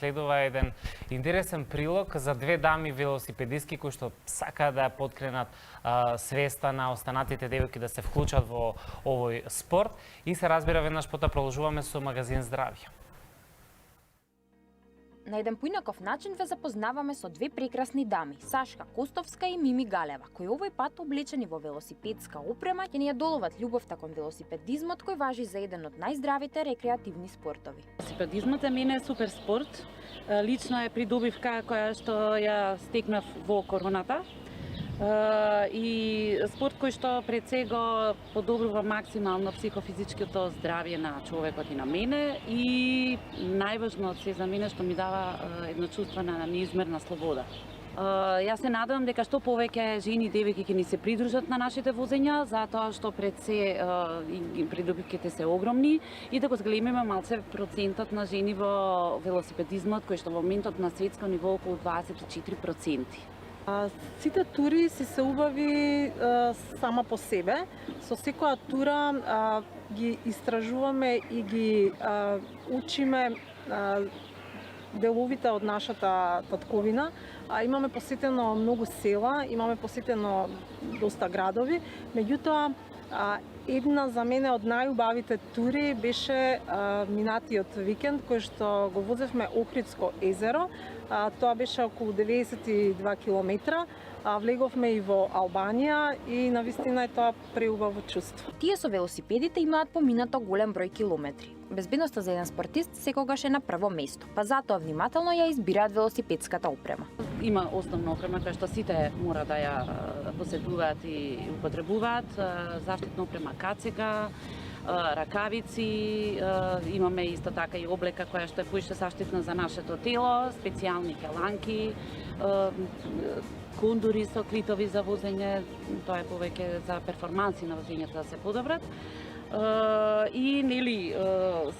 следува еден интересен прилог за две дами велосипедистки кои што сакаат да ја поткренат свеста на останатите девојки да се вклучат во овој спорт и се разбира веднаш потоа продолжуваме со магазин Здравје. На еден поинаков начин ве запознаваме со две прекрасни дами, Сашка Костовска и Мими Галева, кои овој пат облечени во велосипедска опрема ќе ни ја доловат љубовта кон велосипедизмот кој важи за еден од најздравите рекреативни спортови. Велосипедизмот за мене е супер спорт. Лично е придобивка која што ја стекнав во короната. И спорт кој што пред сега подобрува максимално психофизичкото здравје на човекот и на мене и најважно од се за мене што ми дава едно чувство на неизмерна слобода. Јас се надевам дека што повеќе жени и девојки ќе ни се придружат на нашите возења, затоа што пред се придобивките се огромни и да го зголемиме малце процентот на жени во велосипедизмот кој што во моментот на светско ниво околу 24%. Сите тури се убави сама по себе. Со секоја тура ги истражуваме и ги учиме деловите од нашата татковина. Имаме посетено многу села, имаме посетено доста градови, меѓутоа една за мене од најубавите тури беше минатиот викенд кој што го возевме Охридско езеро. Тоа беше околу 92 километра. Влеговме и во Албанија и навистина е тоа преубаво чувство. Тие со велосипедите имаат поминато голем број километри. Безбедноста за еден спортист секогаш е на прво место, па затоа внимателно ја избираат велосипедската опрема. Има основна опрема која што сите мора да ја поседуваат и употребуваат, заштитна опрема кацега, ракавици, имаме исто така и облека која што е поише заштитна за нашето тело, специјални келанки, кондури со клитови за возење, тоа е повеќе за перформанси на возењето да се подобрат. И нели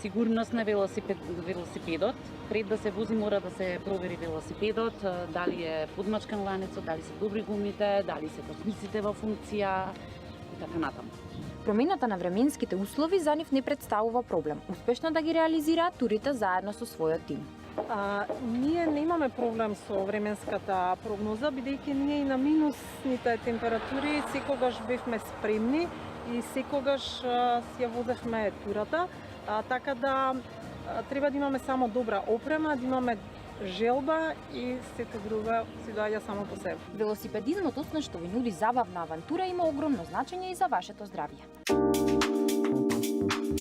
сигурност на велосипедот. Пред да се вози мора да се провери велосипедот, дали е подмачкан ланецот, дали се добри гумите, дали се космиците во функција и така натаму. Промената на временските услови за нив не представува проблем. Успешно да ги реализираат турите заедно со својот тим. Ние немаме проблем со временската прогноза, бидејќи ние и на минусните температури секогаш бевме спремни и секогаш си ја возевме турата, така да треба да имаме само добра опрема, да имаме желба и сето друго си доаѓа само по себе. Велосипедизмот, освен што ви нуди забавна авантура, има огромно значење и за вашето здравје.